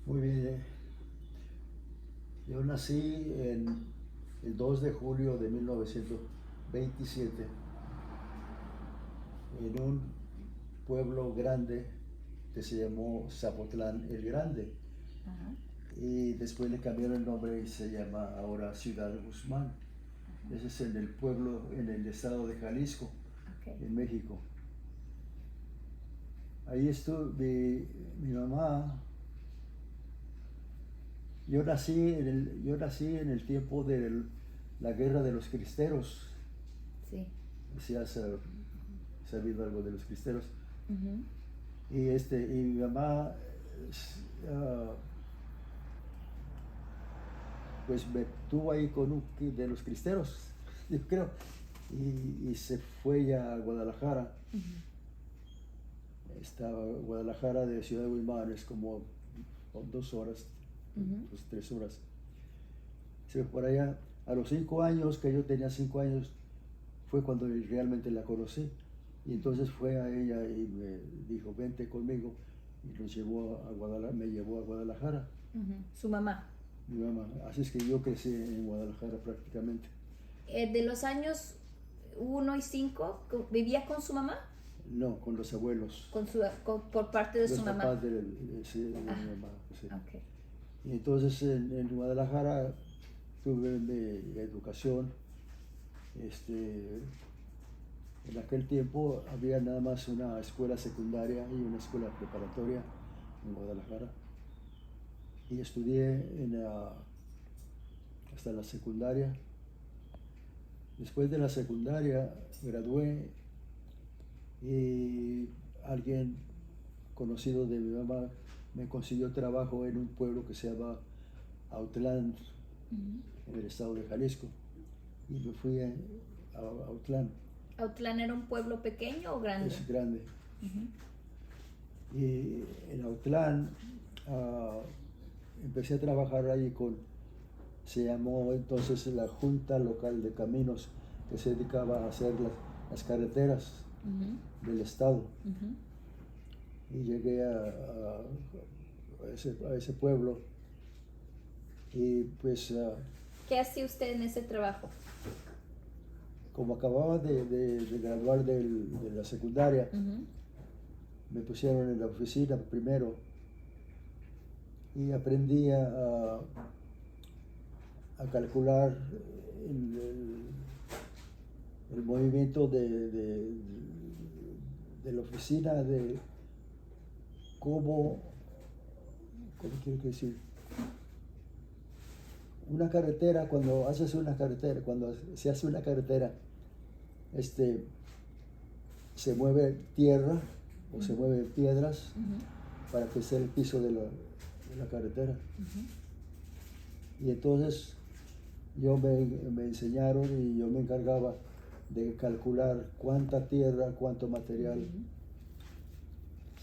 Muy bien. Yo nací el 2 de julio de 1927 en un pueblo grande que se llamó Zapotlán el Grande, Ajá, y después le cambiaron el nombre y se llama ahora Ciudad Guzmán. Ese es en el pueblo, en el estado de Jalisco, ok. en México. Ahí estuve mi mamá. Yo nací en el tiempo de la guerra de los cristeros. Sí. Si has sabido algo de los cristeros. Ujú. Y mi mamá, ah, pues me tuvo ahí con de los cristeros, yo creo. Y se fue ya a Guadalajara. Ujú. Estaba Guadalajara de Ciudad de Guzmán, es como 2 horas, Ujú. 3 horas. Se fue por allá. A los 5 años, que yo tenía 5 años, fue cuando realmente la conocí. Y entonces fue a ella y me dijo, vente conmigo. Y nos llevó a Guadalajara, me llevó a Guadalajara, Ujú. Su mamá. mi mamá. Así es que yo crecí en Guadalajara prácticamente. De los años 1 y 5, ¿vivía con su mamá? No, con los abuelos, Por parte de los su mamá. papás sí, de mi Ajá, mamá. Sí. ok. Y entonces en Guadalajara tuve mi educación. Este, en aquel tiempo había nada más una escuela secundaria y una escuela preparatoria en Guadalajara. Y estudié hasta la secundaria. Después de la secundaria gradué y alguien conocido de mi mamá me consiguió trabajo en un pueblo que se llama Autlán, Ujú. en el estado de Jalisco. Y me fui a Autlán. ¿Autlán era un pueblo pequeño o grande? Es grande. Ujú. Y en Autlán ah, empecé a trabajar ahí se llamó entonces la Junta Local de Caminos, que se dedicaba a hacer las carreteras Ujú. del estado. Ujú. Y llegué a ese pueblo y pues ¿Qué hacía usted en ese trabajo? como acababa de graduar de la secundaria, Ujú. me pusieron en la oficina primero y aprendí a calcular el, el movimiento de la oficina, de cómo quiero decir, una carretera, cuando se hace una carretera, este, se mueve tierra o se Ujú. mueven piedras Ujú. para que sea el piso de la carretera. Ujú. Y entonces me enseñaron y yo me encargaba de calcular cuánta tierra, cuánto material, Ujú.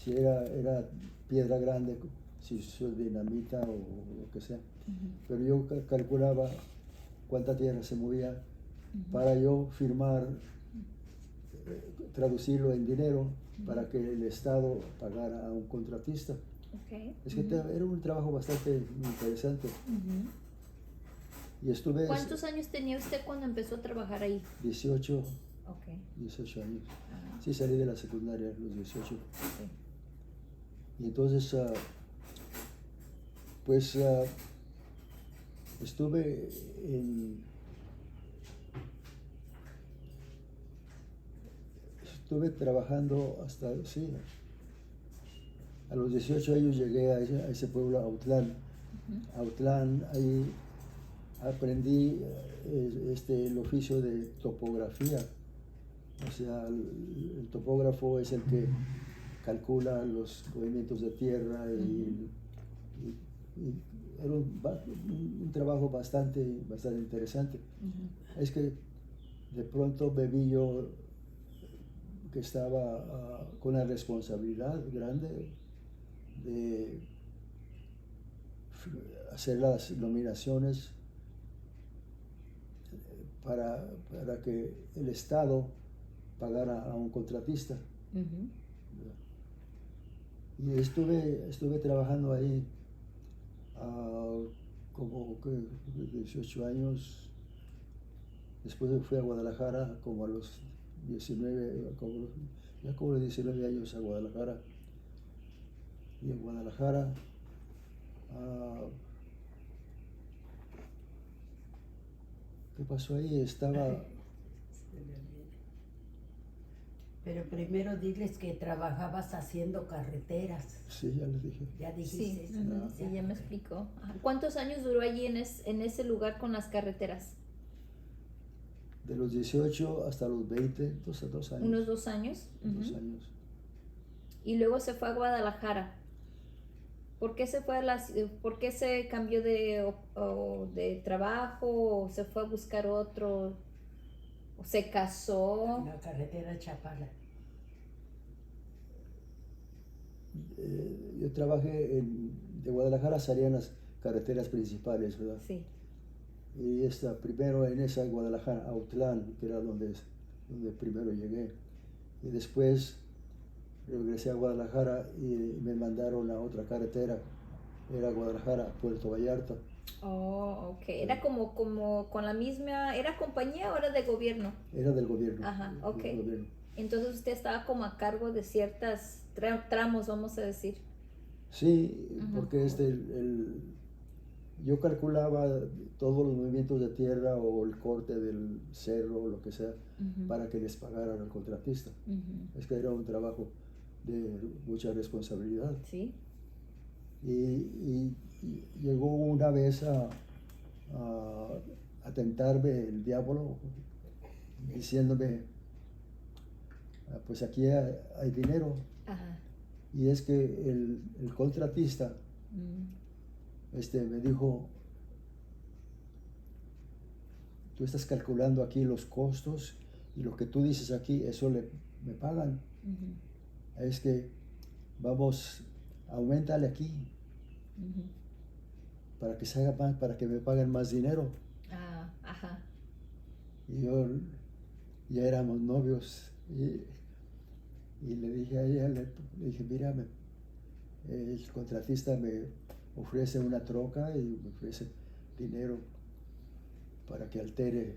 si era piedra grande, si es dinamita o lo que sea. Ujú. Pero yo calculaba cuánta tierra se movía Ujú. para yo firmar, traducirlo en dinero Ujú. para que el Estado pagara a un contratista. Ok. Es que Ujú. era un trabajo bastante interesante. Ujú. Y estuve ¿Cuántos años tenía usted cuando empezó a trabajar ahí? 18, Ok. 18 años. Ajá. Sí, salí de la secundaria a los 18. Sí. Y entonces, pues estuve en, estuve trabajando hasta, sí, a los 18 años llegué a ese pueblo, Autlán. Ujú. Autlán, ahí aprendí el oficio de topografía. O sea, el topógrafo es el que calcula los movimientos de tierra Ujú. y era un trabajo bastante interesante. Ujú. Es que de pronto me vi yo que estaba con la responsabilidad grande de hacer las nominaciones para que el Estado pagara a un contratista. Ujú. Y estuve trabajando ahí como que 18 años. Después fui a Guadalajara como a los 19, ya como los 19 años a Guadalajara. Y en Guadalajara ¿qué pasó ahí? Estaba, Pero primero diles que trabajabas haciendo carreteras. sí, ya les dije. Ya dijiste Sí, eso. ujú, sí, ya me explicó. Ajá. ¿Cuántos años duró allí en ese lugar con las carreteras? De los 18 hasta los 20, 2 años. Unos 2 años. 2 años. Y luego se fue a Guadalajara. ¿Por qué se fue por qué se cambió de trabajo o se fue a buscar otro o se casó? La carretera Chapala. Yo trabajé de Guadalajara, salían las carreteras principales, ¿verdad? Sí. Y primero en esa Guadalajara, Autlán, que era donde primero llegué. Y después regresé a Guadalajara y me mandaron a otra carretera. Era Guadalajara, Puerto Vallarta. Oh, ok. Era como con la misma, ¿era compañía o era de gobierno? Era del gobierno. Ajá, ok. Del gobierno. Entonces usted estaba como a cargo de ciertas tramos, vamos a decir. Sí, Ujú. porque yo calculaba todos los movimientos de tierra o el corte del cerro o lo que sea Ujú. para que les pagaran al contratista. Ujú. Es que era un trabajo de mucha responsabilidad. Sí. Y llegó una vez a tentarme el diablo diciéndome, pues aquí hay dinero. Ajá. Y es que el contratista me dijo, tú estás calculando aquí los costos y lo que tú dices aquí, eso me pagan. Ujú. Es que vamos, aumentale aquí Ujú. para que se haga más, para que me paguen más dinero. Ah, ajá. Y yo, ya éramos novios y le dije a ella, le dije, mira, el contratista me ofrece una troca y me ofrece dinero para que altere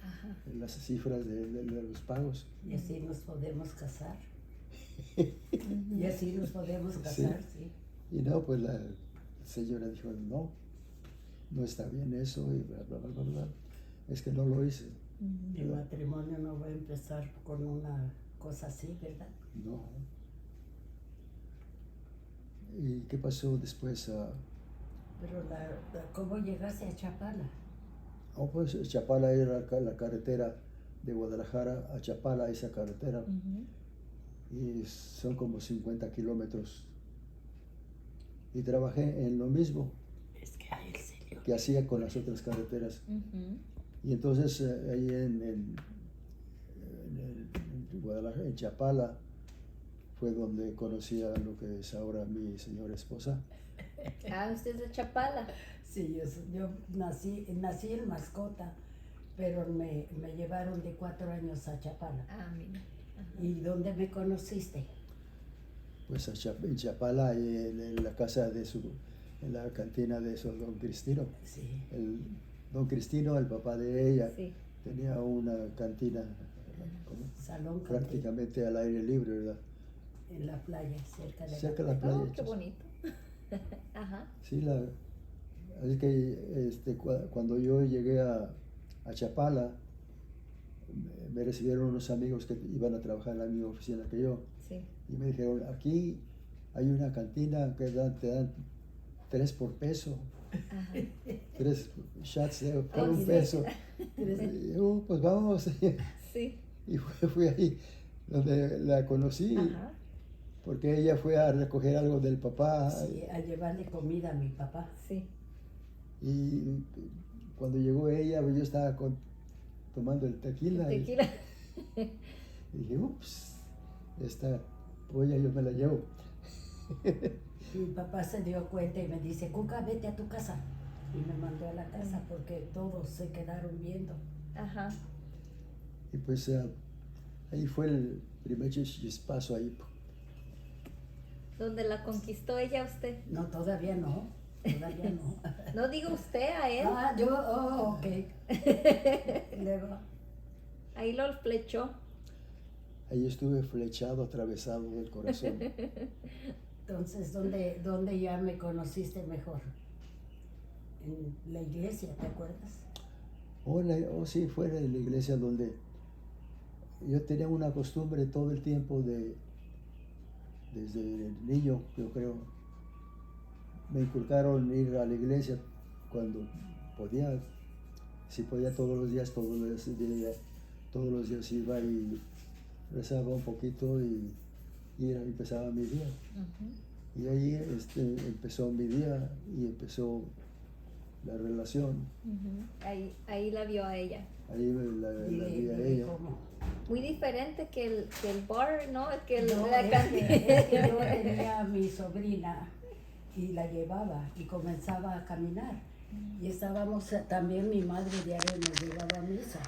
Ajá. las cifras de los pagos. Y así nos podemos casar. Ujú. Y así nos podemos casar, sí. Y no, pues la señora dijo, no está bien eso y bla, bla, bla, bla, bla. Es que no lo hice. Ujú. El matrimonio no va a empezar con una cosa así, ¿verdad? No. ¿Y qué pasó después? Pero ¿cómo llegaste a Chapala? Pues Chapala era la carretera de Guadalajara a Chapala, esa carretera. Ujú. Y son como 50 kilómetros. Y trabajé en lo mismo Es que a él se le que hacía con las otras carreteras. Ujú. Y entonces ahí en Guadalajara, en Chapala, fue donde conocí a lo que es ahora mi señora esposa. Ah, usted es de Chapala. Sí, yo nací en Mascota, pero me llevaron de 4 años a Chapala. Ah, mira. Ajá. ¿Y dónde me conociste? Pues en Chapala, ahí en la casa en la cantina de don Cristino. Sí. El don Cristino, el papá de ella, Sí. tenía una cantina como Salón cantina, prácticamente al aire libre, ¿verdad? en la playa, cerca de Cerca de la la playa. playa. Oh, qué bonito. Ajá. Sí, es que cuando yo llegué a Chapala, me recibieron unos amigos que iban a trabajar en la misma oficina que yo. Sí. Y me dijeron, aquí hay una cantina que te dan 3 por peso, Ajá. 3 shots por Oh, un sí. peso. Eres- Y yo, pues vamos. Sí. Y fui ahí donde la conocí, Ajá. porque ella fue a recoger algo del papá. Sí, a llevarle comida a mi papá. Sí. Y cuando llegó ella, pues yo estaba tomando el tequila. Tequila. Y dije, ups, esta olla yo me la llevo. Mi papá se dio cuenta y me dice, Cuca, vete a tu casa. Y me mandó a la casa porque todos se quedaron viendo. Ajá. Y pues ahí fue el primer chispazo ahí. ¿Dónde la conquistó ella usted? No, todavía no. todavía no. No diga usted a él. Ah, yo, oh, ok. Luego, Ahí lo flechó. Ahí estuve flechado, atravesado del corazón. entonces, ¿dónde ya me conociste mejor? En la iglesia, ¿te acuerdas? Sí, fuera de la iglesia donde yo tenía una costumbre todo el tiempo desde niño, yo creo. Me inculcaron ir a la iglesia cuando podía, si podía todos los días iba y rezaba un poquito y empezaba mi día. Y ahí empezó mi día y empezó la relación. Ahí la vio a ella. Ahí la vi a ella. ¿Cómo? Muy diferente que el bar, ¿no? Que No, la es cantina. que yo tenía a mi sobrina y la llevaba y comenzaba a caminar. Y estábamos, también mi madre diario nos llevaba a misa,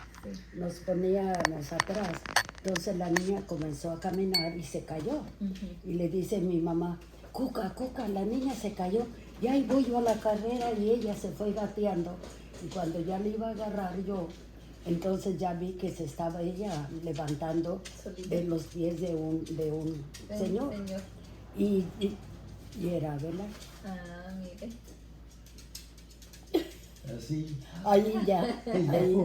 nos poníamos atrás. Entonces la niña comenzó a caminar y se cayó. Y le dice mi mamá, Cuca, la niña se cayó. Y ahí voy yo a la carrera y ella se fue gateando. Y cuando ya le iba a agarrar yo, entonces ya vi que se estaba ella levantando de los pies de un señor. Y era, ¿verdad? Ah, mire. Así. Ahí ya. Ahí.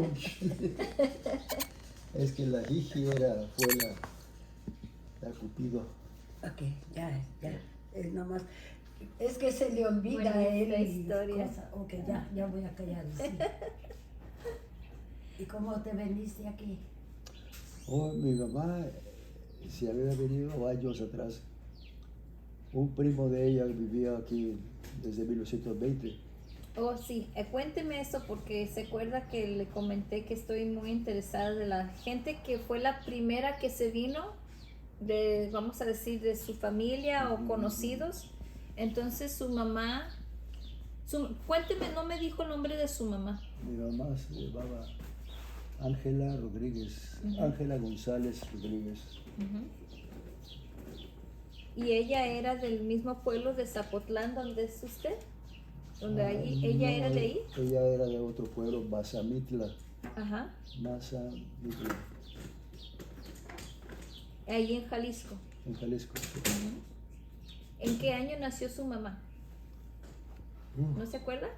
Es que la Gigi fue la Cupido. Ok, ya. Es nomás. Es que se le olvida a Bonita él. historia. Ok, ya voy a callar. Sí. ¿Y cómo te veniste aquí? Mi mamá se había venido años atrás. Un primo de ella vivía aquí desde 1920. Oh, sí, cuénteme eso porque se acuerda que le comenté que estoy muy interesada de la gente que fue la primera que se vino, vamos a decir, de su familia o conocidos. Entonces su mamá, cuénteme, no me dijo el nombre de su mamá. Mi mamá se llamaba Ángela Rodríguez, Ángela González Rodríguez. ¿Y ella era del mismo pueblo de Zapotlán donde es usted? ¿Donde ella era de ahí? Ella era de otro pueblo, Mazamitla. Ajá. Mazamitla. Ahí en Jalisco. En Jalisco. ¿En qué año nació su mamá? ¿No se acuerda?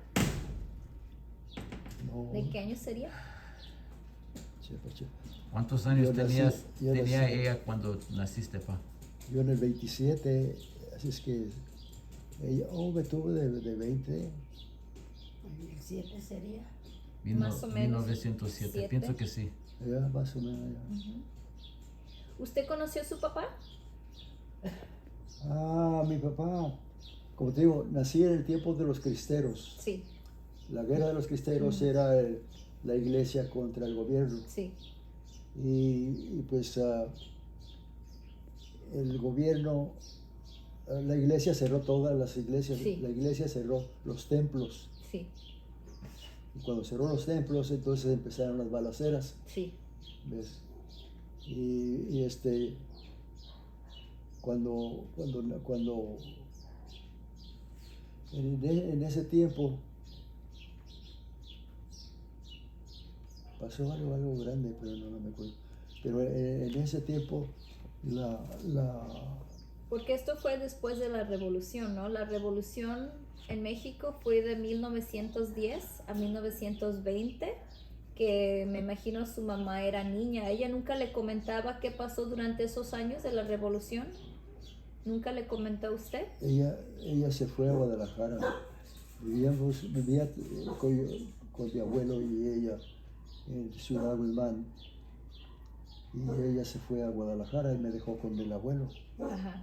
No. ¿De qué año sería? Chepa. ¿Cuántos años Yo nací- yo tenía nací- ella cuando naciste, pa? Yo en el 27, así es que ella, me tuvo de 20. ¿El 7 sería? Más o menos 1907, 7. pienso que sí. Ya, más o menos. Ya. ¿Usted conoció a su papá? Mi papá, como te digo, nací en el tiempo de los cristeros. Sí, La guerra de los cristeros era la iglesia contra el gobierno. sí. Y pues el gobierno, la iglesia cerró todas las iglesias. Sí. La iglesia cerró los templos. Sí, Y cuando cerró los templos, entonces empezaron las balaceras. sí. ¿Ves? Y cuando en ese tiempo pasó algo grande, pero no me acuerdo. Pero en ese tiempo Porque esto fue después de la revolución, ¿no? La revolución en México fue de 1910 a 1920, que me imagino su mamá era niña. ¿Ella nunca le comentaba qué pasó durante esos años de la revolución? ¿Nunca le comentó a usted? ella se fue a Guadalajara. Vivía con mi abuelo y ella en Ciudad Guzmán. Y ella se fue a Guadalajara y me dejó con el abuelo. Ajá,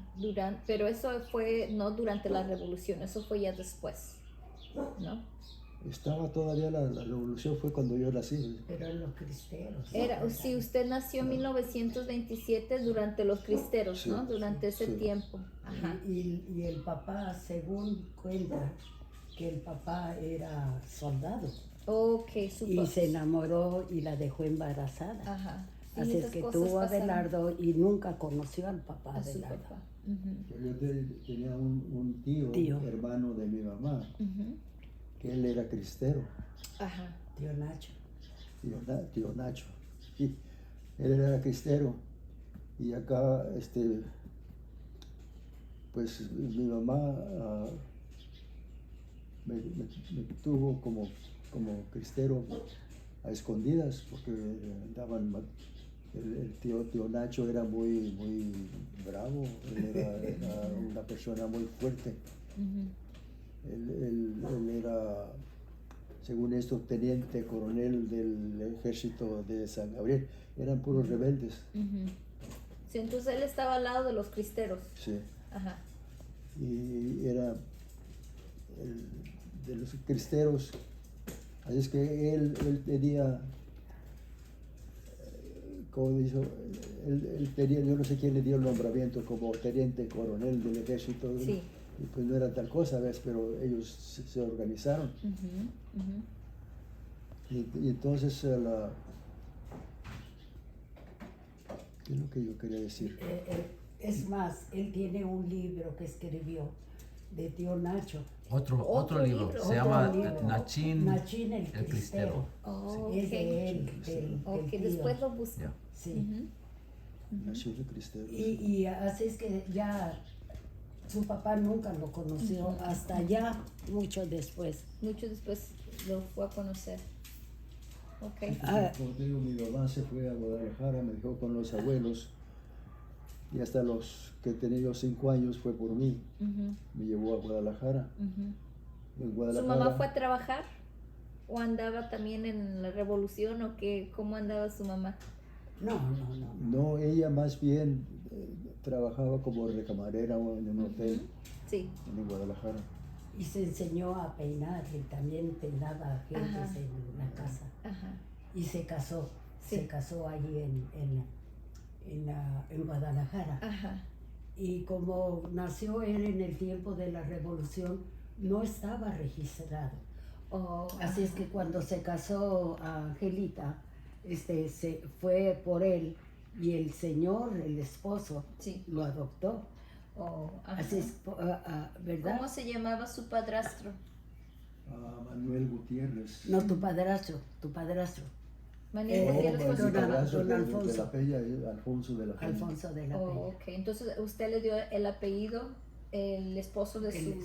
pero eso fue no durante la revolución, eso fue ya después, ¿no? Estaba todavía la revolución, fue cuando yo nací. Pero en los cristeros. Si usted nació en 1927 durante los cristeros, Sí, ¿no? Durante ese sí. tiempo. Ajá. Y el papá, según cuenta, que el papá era soldado. Ok, Y se enamoró y la dejó embarazada. Ajá. Sí, Así es esas que cosas tuvo a pasaron Abelardo y nunca conoció al papá a su Abelardo. papá. Ujú, Yo tenía un tío, Tío. hermano de mi mamá, ujú. que él era cristero, Ajá. Tío Nacho. tío Nacho. Y él era cristero. Y acá, pues mi mamá me tuvo como cristero a escondidas, porque andaban, el tío Nacho era muy bravo, él era una persona muy fuerte. Ujú. Él era, según esto, teniente coronel del ejército de San Gabriel. Eran puros rebeldes. Ujú. Sí, entonces él estaba al lado de los cristeros. Sí. Ajá. Y era de los cristeros. Así es que él tenía, como dijo, él tenía, yo no sé quién le dio el nombramiento como teniente coronel del ejército. Sí. Y pues no era tal cosa, ¿ves? Pero ellos se organizaron. Ujú, ujú. Y entonces, ¿qué es lo que yo quería decir? Es más, él tiene un libro que escribió de tío Nacho. Otro libro. libro. Se Otro llama libro. Nachín Nachín el el Cristero. Cristero. Oh, Es de ok. él, del Ok, tío. después lo busco. Ya. Sí. Ujú. Nació de cristeros. Y así es que ya su papá nunca lo conoció hasta ya mucho después. Mucho después lo fue a conocer. Ok. Como te digo, mi mamá se fue a Guadalajara, me dejó con los abuelos. Y hasta los que tenía yo 5 años fue por mí. Ujú, Me llevó a Guadalajara. ujú. En ¿Su Guadalajara. mamá fue a trabajar? ¿O andaba también en la revolución? ¿O qué? ¿Cómo andaba su mamá? No. No, ella más bien trabajaba como recamarera en un hotel Ujú. Sí. en Guadalajara. Y se enseñó a peinar y también peinaba gentes Ajá. en la casa. Ajá. Y se casó. Sí. Se casó allí en Guadalajara. Ajá. Y como nació él en el tiempo de la revolución, no estaba registrado. Oh, Así es que cuando se casó a Angelita, se fue por él y el señor, el esposo, sí. lo adoptó. Oh, ajá. Así es, ¿verdad? ¿Cómo se llamaba su padrastro? Manuel Gutiérrez. No, tu padrastro. Manuel Oh, Gutiérrez fue don su Alfonso. padrastro. Don de Alfonso. la Peña, Alfonso de la Peña. Alfonso de la Peña. Oh, ok. Entonces usted le dio el apellido, el esposo de su...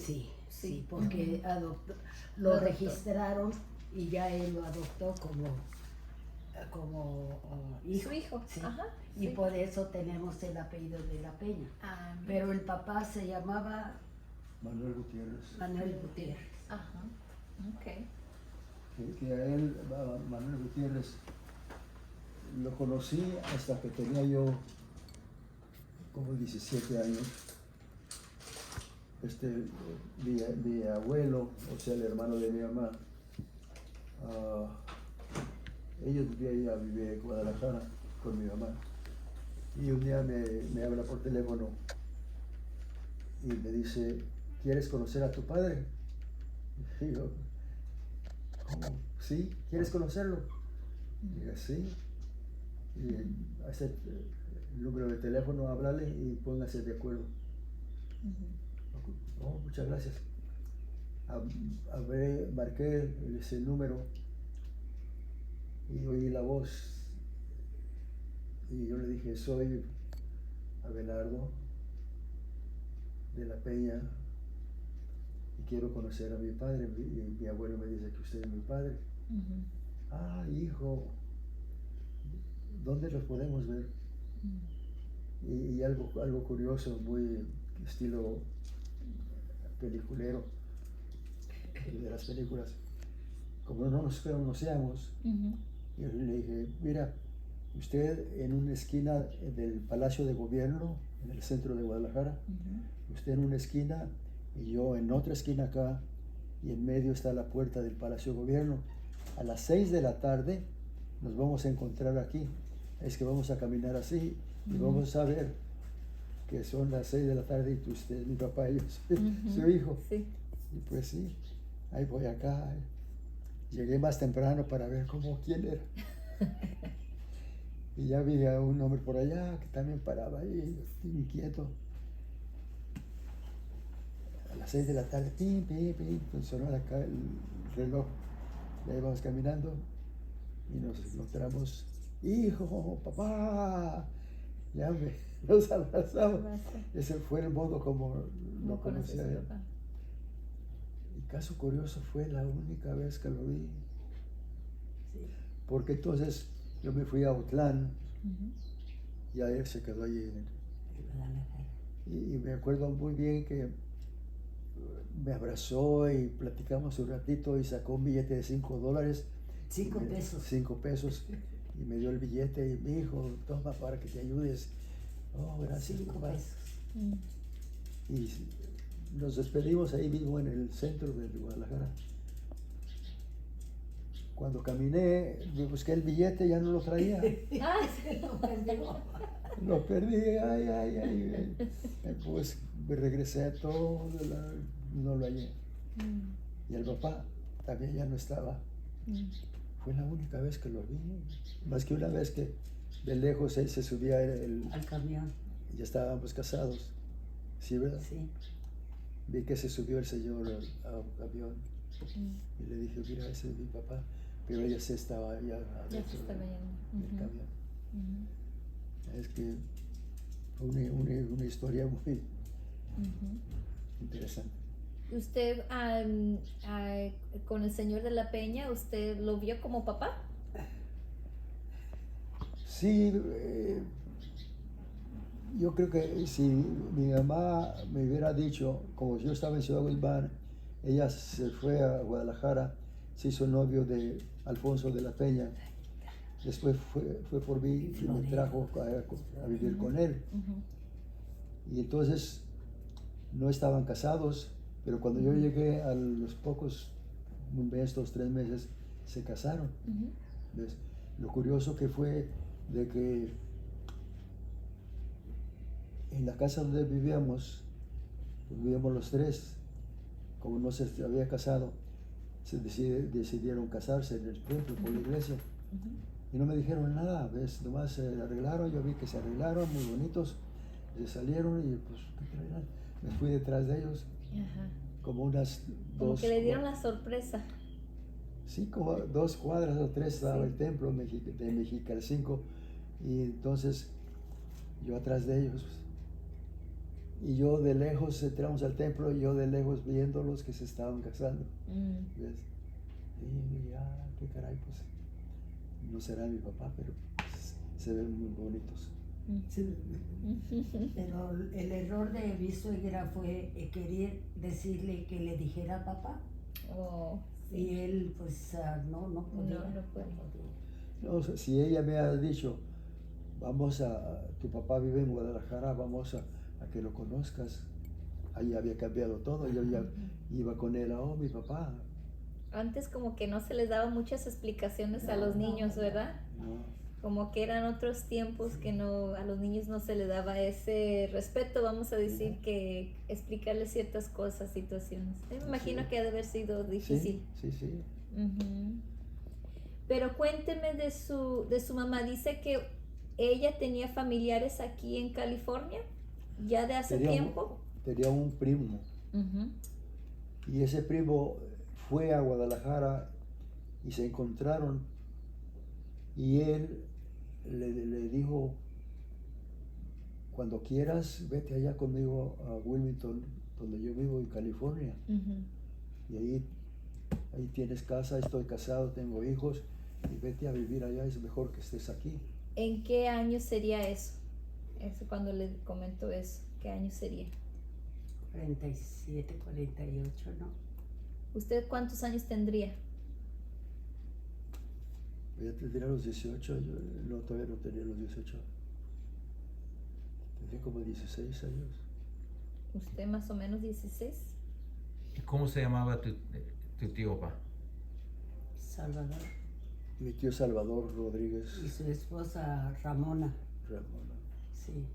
Sí, porque lo Lo adoptó. registraron y ya él lo adoptó como hijo. Su hijo. Sí. Ajá. Y sí. por eso tenemos el apellido de la Peña. Ah, Pero el papá se llamaba Manuel Gutiérrez. Manuel Gutiérrez. ajá. Ok. Que a él, a Manuel Gutiérrez, lo conocí hasta que tenía yo como 17 años. Mi abuelo, o sea, el hermano de mi mamá, ellos vivían en Guadalajara con mi mamá. Y un día me habla por teléfono y me dice, ¿quieres conocer a tu padre? Y yo, ¿cómo? ¿Sí? ¿Quieres conocerlo? Y digo, sí. Y hace el número de teléfono, háblale y póngase de acuerdo. Oh, muchas gracias. Marqué ese número y oí la voz. Y yo le dije, soy Abelardo de la Peña y quiero conocer a mi padre. Y mi abuelo me dice que usted es mi padre. Ah, hijo, ¿dónde los podemos ver? Y algo curioso, muy estilo peliculero, de las películas. Como no nos conocíamos, yo le dije, mira, usted en una esquina del Palacio de Gobierno, en el centro de Guadalajara, usted en una esquina y yo en otra esquina acá, y en medio está la puerta del Palacio de Gobierno. A las 6 de la tarde nos vamos a encontrar aquí. Es que vamos a caminar así y vamos a ver que son las 6 de la tarde y usted es mi papá y yo soy su hijo. Sí. Y pues sí, ahí voy acá. Llegué más temprano para ver quién era. Y ya vi a un hombre por allá que también paraba ahí, inquieto. A las 6 de la tarde, pim, pim, pim, pues sonó el reloj. Ya íbamos caminando y nos encontramos, hijo, papá, nos abrazamos. Ese fue el modo como lo conocí a él. Y caso curioso, fue la única vez que lo vi. Sí. Porque entonces yo me fui a Autlán y a él se quedó allí. Y me acuerdo muy bien que me abrazó y platicamos un ratito y sacó un billete de $5. 5 pesos. 5 pesos. Y me dio el billete y me dijo, toma para que te ayudes. Oh, gracias, 5 papá. pesos. Y nos despedimos ahí mismo en el centro de Guadalajara. Cuando caminé, me busqué el billete, ya no lo traía. Ah, Lo perdió. Lo perdí, ay. Pues me regresé a todo, no lo hallé. Y el papá también ya no estaba. Fue la única vez que lo vi. Más que una vez que de lejos él se subía Al camión. ya estábamos casados. ¿Sí, verdad? Sí. Vi que se subió el señor al camión y le dije, mira, ese es mi papá. Pero ella se estaba ya Ya se estaba yendo. del camión. Es que fue una historia muy interesante. Usted, con el señor de la Peña, ¿usted lo vio como papá? Sí, yo creo que si mi mamá me hubiera dicho, como yo estaba en Ciudad Guzmán, ella se fue a Guadalajara, se hizo novio de Alfonso de la Peña, después fue por mí y me trajo a vivir con él. Y entonces no estaban casados, pero cuando yo llegué a los pocos, un mes, 2, 3 meses, se casaron. ¿Ves? Lo curioso que fue de que en la casa donde vivíamos los tres, como no se había casado, decidieron casarse en el templo por la iglesia. Y no me dijeron nada, ¿ves? Nomás se arreglaron, yo vi que se arreglaron, muy bonitos, se salieron y pues, ¿qué creerán? Me fui detrás de ellos, como unas Como dos... que le dieron la sorpresa. Sí, como 2 cuadras o 3 estaba el templo de Mexicalcingo, y entonces yo atrás de ellos. Y yo de lejos entramos al templo y yo de lejos viéndolos que se estaban casando. ¿Ves? Y ya, qué caray, pues no será mi papá, pero pues, se ven muy bonitos. Sí. Pero el error de mi suegra fue querer decirle que le dijera a papá. Oh, sí. Y él, pues, no podía. No podía. No, o sea, si ella me ha dicho, vamos tu papá vive en Guadalajara, vamos a que lo conozcas. Ahí había cambiado todo, yo ya iba con él, oh, mi papá. Antes como que no se les daba muchas explicaciones a los niños, ¿verdad? No. Como que eran otros tiempos que no, a los niños no se les daba ese respeto, vamos a decir, que explicarles ciertas cosas, situaciones. Me imagino que ha de haber sido difícil. Sí. Pero cuénteme de su mamá. Dice que ella tenía familiares aquí en California, ya de hace tiempo. Tenía un primo. Y ese primo fue a Guadalajara y se encontraron. Y él le dijo, cuando quieras, vete allá conmigo a Wilmington, donde yo vivo en California. Y ahí tienes casa, estoy casado, tengo hijos, y vete a vivir allá, es mejor que estés aquí. ¿En qué año sería eso? Eso cuando le comentó eso, ¿qué año sería? 47, 48, ¿no? ¿Usted cuántos años tendría? Ya tendría los 18, yo todavía no tenía los 18. Tendría como 16 años. ¿Usted más o menos 16? ¿Y cómo se llamaba tu tío, papá? Salvador. Mi tío Salvador Rodríguez. Y su esposa Ramona. Ramona. Sí.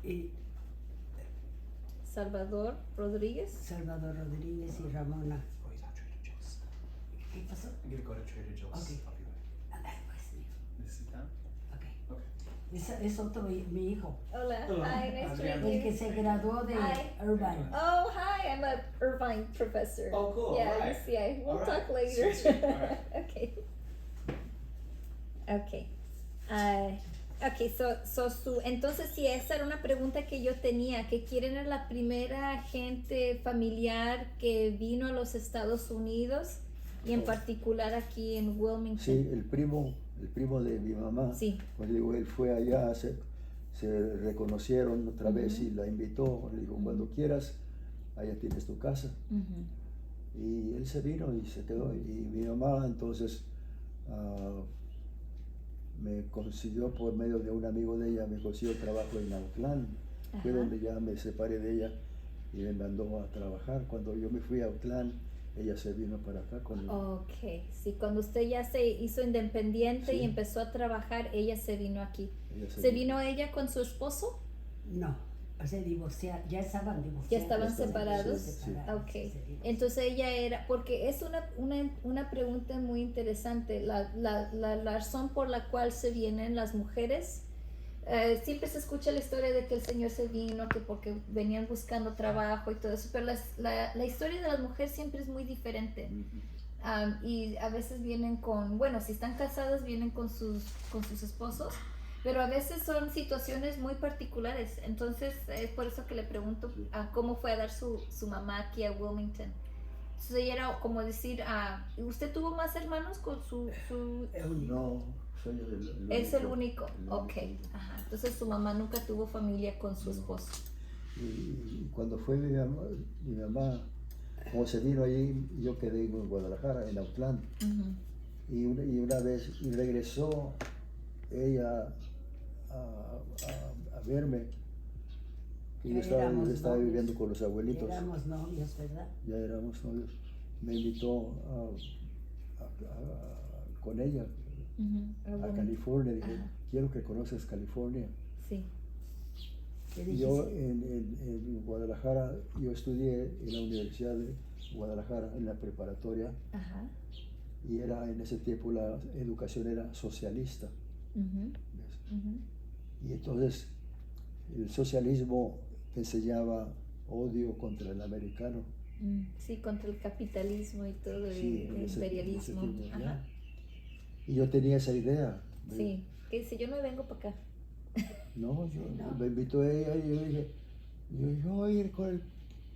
Y Salvador Rodríguez. Salvador Rodríguez y Ramona. Oh, he's at Trader Joe's. ¿Qué pasó? I'm gonna go to Trader Joe's. Okay. I'll be right Ándale, pues, hijo. back. Is it down? Ok. Okay. Es otro mi hijo. Hola, Hola, hi, nice to Adriana. meet El que you. se graduó de Hi. Irvine. Oh, hi, I'm a Irvine professor. Oh, cool. Yeah, All right. yeah. We'll All talk right. later. Sweet, sweet. All right. Okay. Okay. Okay, entonces sí, esa era una pregunta que yo tenía, que quién era la primera gente familiar que vino a los Estados Unidos y en particular aquí en Wilmington. Sí, el primo de mi mamá, Sí. pues digo, él fue allá, se reconocieron otra vez Ujú. y la invitó, le dijo, cuando quieras, allá tienes tu casa. Ujú. Y él se vino y se quedó. Y mi mamá entonces me consiguió por medio de un amigo de ella, me consiguió trabajo en Autlán. Fue Ajá. donde ya me separé de ella y me mandó a trabajar. Cuando yo me fui a Autlán, ella se vino para acá con Ok, sí, cuando usted ya se hizo independiente Sí. y empezó a trabajar, ella se vino aquí. ella ¿Se vino ella con su esposo? No, se divorciaron, ya estaban divorciados. ¿Ya estaban Ya estaban separados? separados, Ok, se divorciaron. entonces ella era, porque es una pregunta muy interesante, la razón por la cual se vienen las mujeres, siempre se escucha la historia de que el Señor se vino, que porque venían buscando trabajo y todo eso, pero la historia de las mujeres siempre es muy diferente. Y a veces vienen bueno, si están casadas vienen con sus esposos, pero a veces son situaciones muy particulares. Entonces es por eso que le pregunto Sí. cómo fue a dar su mamá aquí a Wilmington. Entonces ella era como decir, ¿usted tuvo más hermanos con su No, soy el es el único? el Ok, único. ajá. Entonces su mamá nunca tuvo familia con su No. esposo. Y cuando fue mi mamá, como se vino allí, yo quedé en Guadalajara, en Autlán. Ujú. Y una vez regresó ella a verme. Y Ya yo estaba éramos novios. viviendo con los abuelitos. Éramos novios, ¿verdad? Ya éramos novios. Me invitó con ella Ujú. a Wilmington. California. Dije, Ajá. quiero que conozcas California. Sí. ¿Qué Y yo dijiste? en Guadalajara, yo estudié en la Universidad de Guadalajara, en la preparatoria, Ajá. y en ese tiempo la educación era socialista. Ujú. ¿Ves? Ujú. Y entonces el socialismo enseñaba odio contra el americano. Sí, contra el capitalismo y todo, Sí, el en ese imperialismo. tiempo, ya. Ajá. Y yo tenía esa idea. Sí, que dice, yo no vengo para acá. No, No. me invitó ella y yo voy a ir con el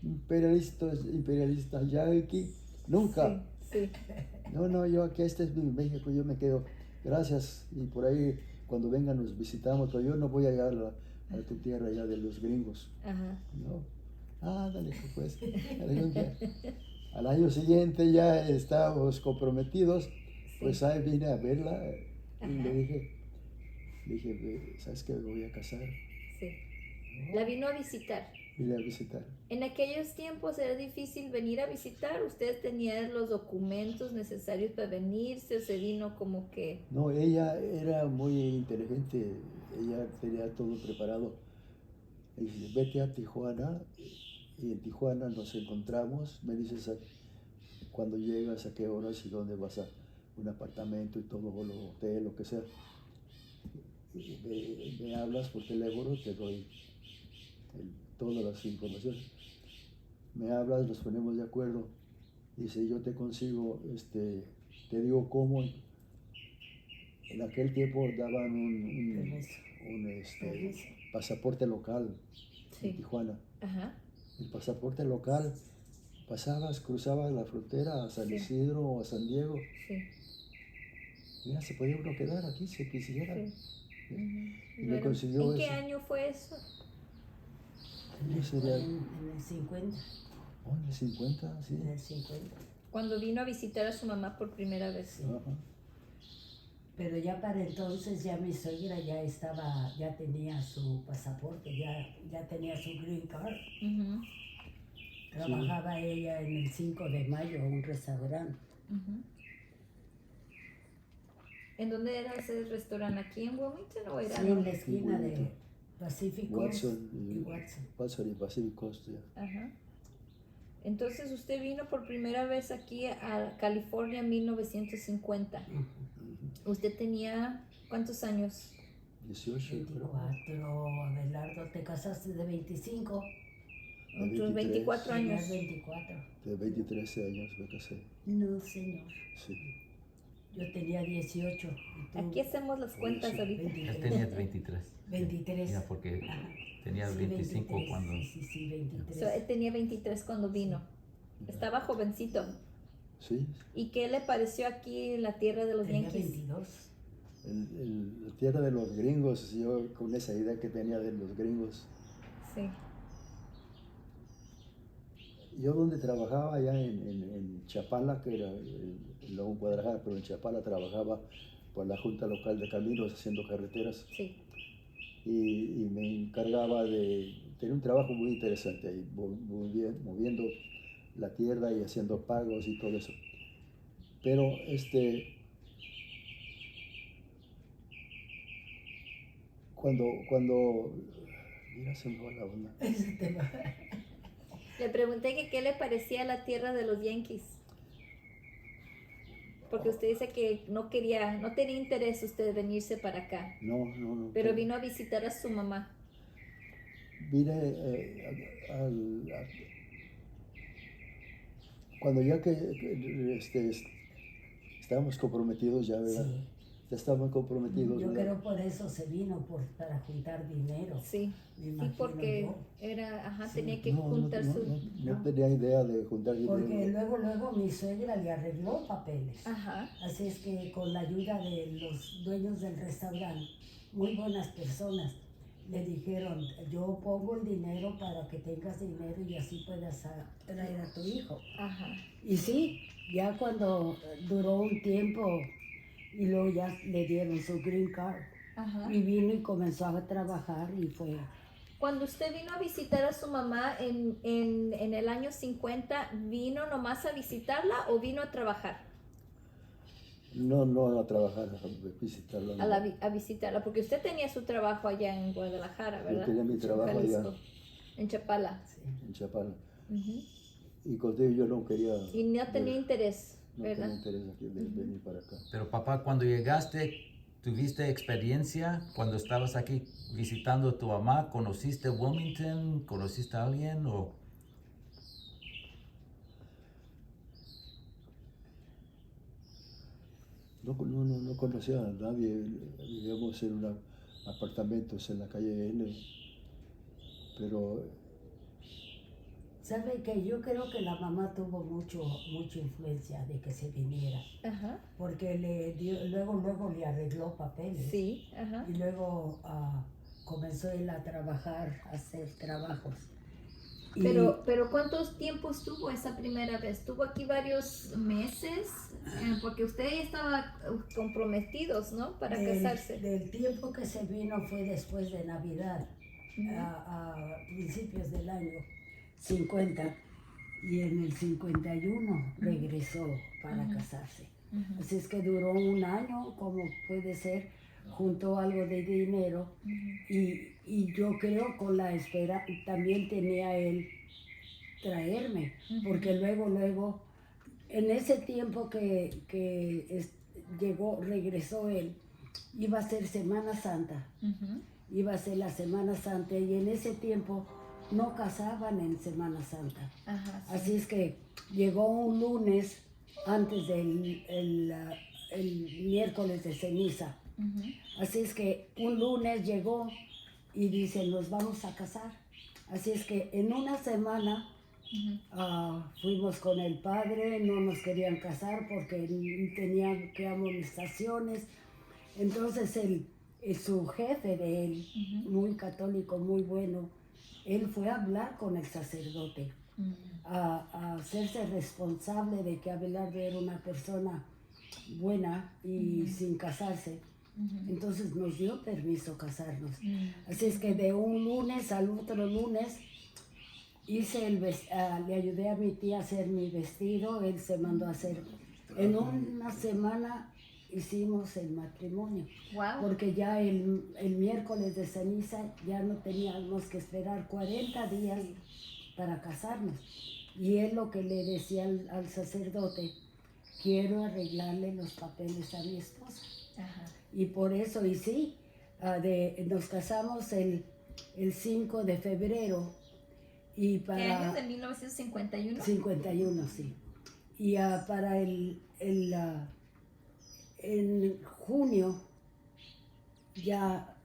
imperialista yankee. Nunca. Sí, sí. No, yo aquí, este es mi México, yo me quedo. Gracias. Y por ahí, cuando vengan, nos visitamos, pero yo no voy a llegar a tu tierra ya de los gringos. Ajá. No. Ándale, pues. Al año siguiente ya estábamos comprometidos, pues ahí vine a verla y Ajá. le dije, ¿sabes qué? Me voy a casar. Sí. La vino a visitar. Vine a visitar. En aquellos tiempos era difícil venir a visitar. ¿Ustedes tenían los documentos necesarios para venirse o se vino como que? No, ella era muy inteligente, ella tenía todo preparado. Y dice, vete a Tijuana y en Tijuana nos encontramos, me dices cuando llegas a qué horas y dónde vas a un apartamento y todo, o el hotel, lo que sea. Y me hablas por teléfono, te doy todas las informaciones. Me hablas, nos ponemos de acuerdo. Dice, yo te consigo, te digo cómo. En aquel tiempo daban un Permiso. pasaporte local Sí. en Tijuana. Ajá. El pasaporte local, cruzabas la frontera a San Sí. Isidro o a San Diego. Sí. Ya se podía uno quedar aquí si quisiera. Sí. Ujú. Y me consiguió ¿En qué eso. año fue eso? Yo sería En el 50. en el 50, sí. En el 50. Cuando vino a visitar a su mamá por primera vez. Ajá. Pero ya para entonces ya mi suegra ya tenía su pasaporte, ya tenía su green card. Ujú. Trabajaba ella en el 5 de mayo en un restaurante. Ujú. ¿En dónde era ese restaurante? ¿Aquí en Wilmington o era? Sí, en la esquina de Wilmington. Pacific Coast Watson y Watson. Watson y Pacific Coast, ya. Ajá. Entonces usted vino por primera vez aquí a California en 1950. Ujú. ¿Usted tenía cuántos años? 18, creo. 24, Abelardo, te casaste de 25. Otros 24 Tenía años. 24. De 23 años me casé. No, señor. Sí. Yo tenía 18. y tú Aquí hacemos las cuentas sí. ahorita. Ya 23. tenías 23. 23. Ya, porque Ajá. tenías Sí, 25 23, cuando... Sí, 23. So, él tenía 23 cuando vino. Estaba jovencito. Sí. ¿Y qué le pareció aquí en la tierra de los Tenía Yankees? 22. La tierra de los gringos, yo con esa idea que tenía de los gringos. Sí. Yo donde trabajaba allá en Chapala, que era luego en Guadalajara, pero en Chapala trabajaba por la Junta Local de Caminos haciendo carreteras Sí. y me encargaba de tener un trabajo muy interesante ahí, moviendo la tierra y haciendo pagos y todo eso. Pero cuando mira, se me va la onda. Ese tema. Le pregunté que qué le parecía la tierra de los Yankees. Porque usted dice que no tenía interés usted venirse para acá. No. Pero vino a visitar a su mamá. Vine cuando ya que estábamos comprometidos ya, ¿verdad? Sí. Ya estábamos comprometidos, Yo ¿verdad? creo por eso se vino, para juntar dinero. Sí. Me Sí, imagino porque yo. era, Sí. tenía que No, juntar su... no tenía idea de juntar dinero. Porque luego mi suegra le arregló papeles. Ajá. Así es que con la ayuda de los dueños del restaurante, muy buenas personas, le dijeron, yo pongo el dinero para que tengas dinero y así puedas traer a tu hijo. Ajá. Y sí, ya cuando duró un tiempo y luego ya le dieron su green card Ajá. y vino y comenzó a trabajar y fue... Cuando usted vino a visitar a su mamá en el año 50, ¿vino nomás a visitarla o vino a trabajar? No a trabajar, a visitarla. A visitarla, porque usted tenía su trabajo allá en Guadalajara, ¿verdad? Yo tenía mi trabajo allá Jalisco, en Chapala. Sí. en Chapala. Ujú. Y contigo yo no quería... Y no tenía interés, no ¿verdad? tenía interés aquí de venir para acá. Pero papá, cuando llegaste, ¿tuviste experiencia cuando estabas aquí visitando a tu mamá? ¿Conociste Wilmington? ¿Conociste a alguien? ¿O? No conocía a nadie. Vivíamos en apartamentos en la calle N. Pero ¿Sabe que yo creo que la mamá tuvo mucha influencia de que se viniera? Ajá. Porque luego le arregló papeles. Sí, ajá. Y luego comenzó él a trabajar, a hacer trabajos. Y Pero ¿cuántos tiempos estuvo esa primera vez? ¿Tuvo aquí varios meses? Porque usted ya estaba comprometidos, ¿no? Para casarse. del tiempo que se vino fue después de Navidad, Ujú. a principios del año 50. Y en el 51 regresó para Ujú. casarse. Ujú. Así es que duró un año, como puede ser, juntó algo de dinero. Ujú. Y yo creo con la espera, también tenía él traerme, Ujú. porque luego, en ese tiempo que regresó él, iba a ser Semana Santa, Ujú. iba a ser la Semana Santa, y en ese tiempo no casaban en Semana Santa. Ajá, sí. Así es que llegó un lunes antes del el miércoles de ceniza. Ujú. Así es que un lunes llegó y dice, nos vamos a casar. Así es que en una semana Ujú. fuimos con el padre, no nos querían casar porque tenían que amonestaciones. Entonces su jefe de él, Ujú. muy católico, muy bueno, él fue a hablar con el sacerdote, Ujú. a hacerse responsable de que Abelardo era una persona buena y Ujú. sin casarse. Ujú. Entonces nos dio permiso casarnos. Ujú. Así es que de un lunes al otro lunes le ayudé a mi tía a hacer mi vestido, él se mandó a hacer. En una semana hicimos el matrimonio, Wow. porque ya el miércoles de ceniza ya no teníamos que esperar 40 días para casarnos. Y él lo que le decía al sacerdote, quiero arreglarle los papeles a mi esposa. Ajá. Y por eso, y sí, nos casamos el 5 de febrero Y ¿Qué para año? ¿De 1951? 51, sí. Y para en junio ya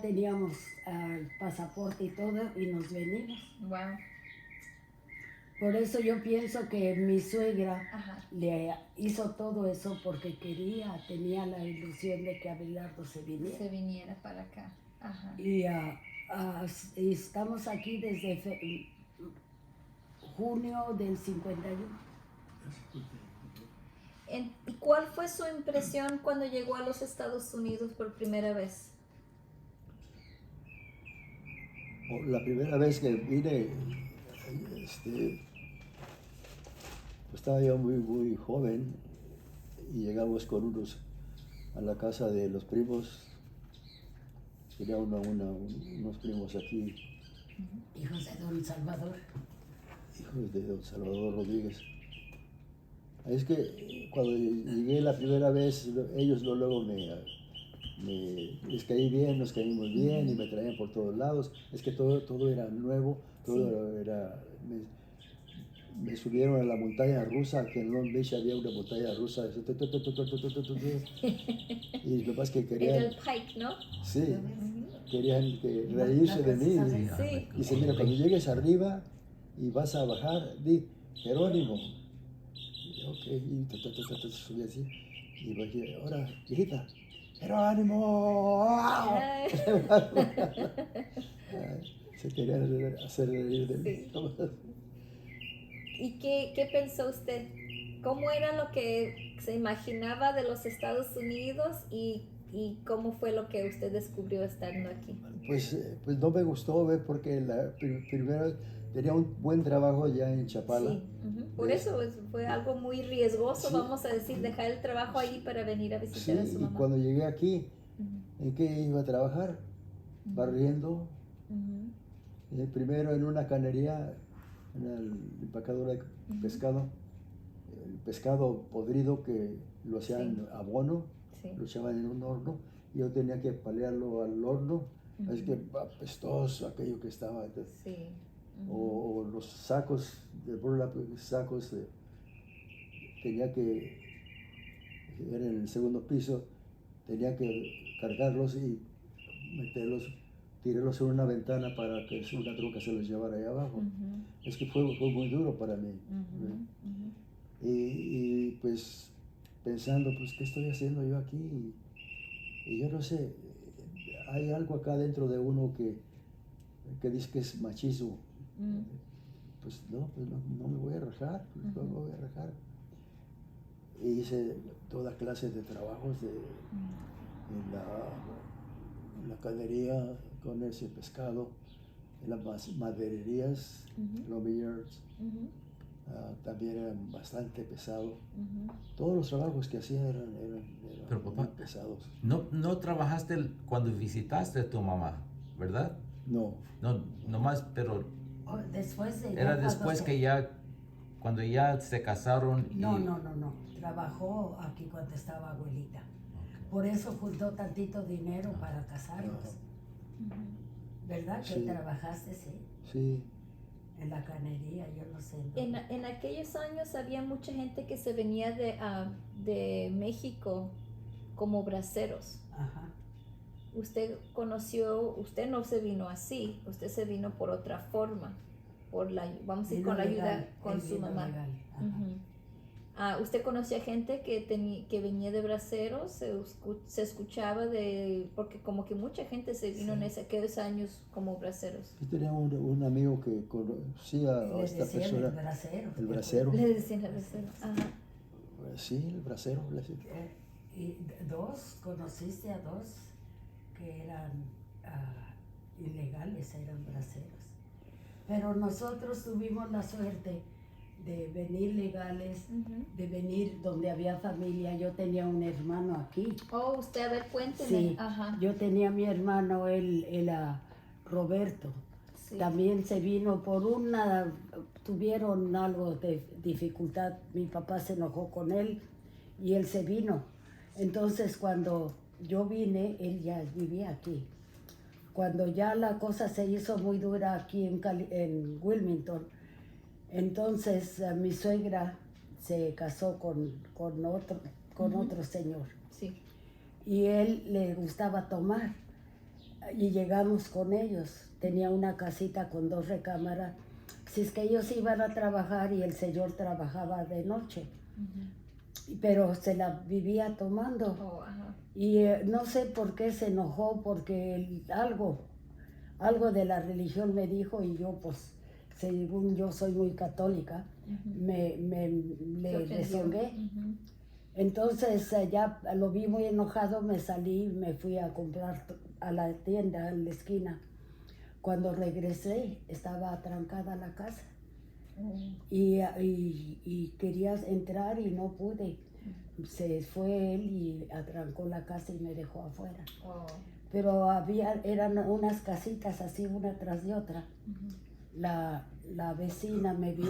teníamos el pasaporte y todo y nos venimos. Wow. Por eso yo pienso que mi suegra Ajá. le hizo todo eso porque tenía la ilusión de que Abelardo se viniera. Se viniera para acá. Ajá. Y estamos aquí desde junio del 51. ¿Y cuál fue su impresión cuando llegó a los Estados Unidos por primera vez? La primera vez que vine, estaba yo muy joven y llegamos con unos a la casa de los primos. Tenía unos primos aquí, Hijos de Don Salvador. hijos de don Salvador Rodríguez. Es que cuando llegué la primera vez, ellos luego les caí bien, nos caímos bien y me traían por todos lados. Es que todo era nuevo, todo era... Me subieron a la montaña rusa, que en Long Beach había una montaña rusa. Y lo más que Era querían... el Pike, ¿no? Sí, Ujú. querían reírse de mí. Sí. Dice, mira, cuando llegues arriba y vas a bajar, di, Jerónimo. Y, ok, y subí así. Y bajé, ahora, viejita, Jerónimo. Ay. Se querían hacer reír de mí. ¿Y qué pensó usted? ¿Cómo era lo que se imaginaba de los Estados Unidos y cómo fue lo que usted descubrió estando aquí? Pues no me gustó, ¿ves? Porque primero tenía un buen trabajo ya en Chapala. Sí, ujú. Por ¿Ves? eso fue algo muy riesgoso, Sí. vamos a decir, dejar el trabajo ahí para venir a Sí, visitar a su y mamá. cuando llegué aquí, Ujú, ¿en qué iba a trabajar? Ujú. Barriendo. ujú, Primero en una canería, en el empacadora de pescado. El pescado podrido que lo hacían Sí. abono, Sí. lo echaban en un horno. Y yo tenía que palearlo al horno. Es que apestoso aquello que estaba. Sí. O los sacos de burlap, tenía que, era en el segundo piso, tenía que cargarlos y meterlos, tirarlos en una ventana para que una troca se los llevara ahí abajo. Ujú, Es que fue muy duro para mí. ujú, ¿Ve? ujú. Y pues pensando, pues, ¿qué estoy haciendo yo aquí? Y yo no sé, hay algo acá dentro de uno que dice que es machismo. Mm. Pues no me voy a rajar, pues, no me Ujú. voy a rajar. E hice toda clase de trabajos en la canería con ese pescado, en las madererías, Ujú. los vineyards, Ujú, también eran bastante pesados. ujú. Todos los trabajos que hacía eran Pero papá, muy pesados. no trabajaste cuando visitaste a tu mamá, ¿verdad? No, No, nomás, pero Después de era ya después cuando que cuando ya se casaron y... No. Trabajó aquí cuando estaba abuelita. Por eso juntó tantito dinero para casarnos. Ajá. ¿Verdad que Sí. trabajaste, sí? sí, En la canería, yo no sé. En aquellos años había mucha gente que se venía de México como braceros. Ajá. Usted no se vino así, usted se vino por otra forma, vamos a decir, Vino con la ayuda legal, con él su vino mamá. legal, ajá. Ujú. ¿Usted conocía gente que venía de braceros? Se escuchaba porque como que mucha gente se vino Sí. en aquellos años como braceros. yo tenía un amigo que conocía a Le esta decían persona, el bracero. el bracero. Le decían a bracero. Ajá. Sí, el bracero. le decía. Y conociste a dos que eran ilegales, eran braceros. Pero nosotros tuvimos la suerte de venir legales, Ujú. de venir donde había familia. Yo tenía un hermano aquí. Oh, usted, a ver, cuénteme. Sí, Ajá. yo tenía mi hermano, Roberto. Sí. También se vino tuvieron algo de dificultad. Mi papá se enojó con él y él se vino. Entonces cuando yo vine, él ya vivía aquí. cuando ya la cosa se hizo muy dura aquí en Wilmington, entonces mi suegra se casó con otro señor. Sí. Y él le gustaba tomar. Y llegamos con ellos. Tenía una casita con 2 recámaras. Si es que ellos iban a trabajar y el señor trabajaba de noche. Pero se la vivía tomando. Oh, ajá. Y no sé por qué se enojó, porque algo de la religión me dijo, y yo pues, según yo soy muy católica, Se le ofendió. rezongué. Entonces ya lo vi muy enojado, me salí y me fui a comprar a la tienda en la esquina. Cuando regresé estaba atrancada la casa y quería entrar y no pude. Se fue él y atrancó la casa y me dejó afuera. Oh. Pero eran unas casitas así una tras de otra. La vecina me vio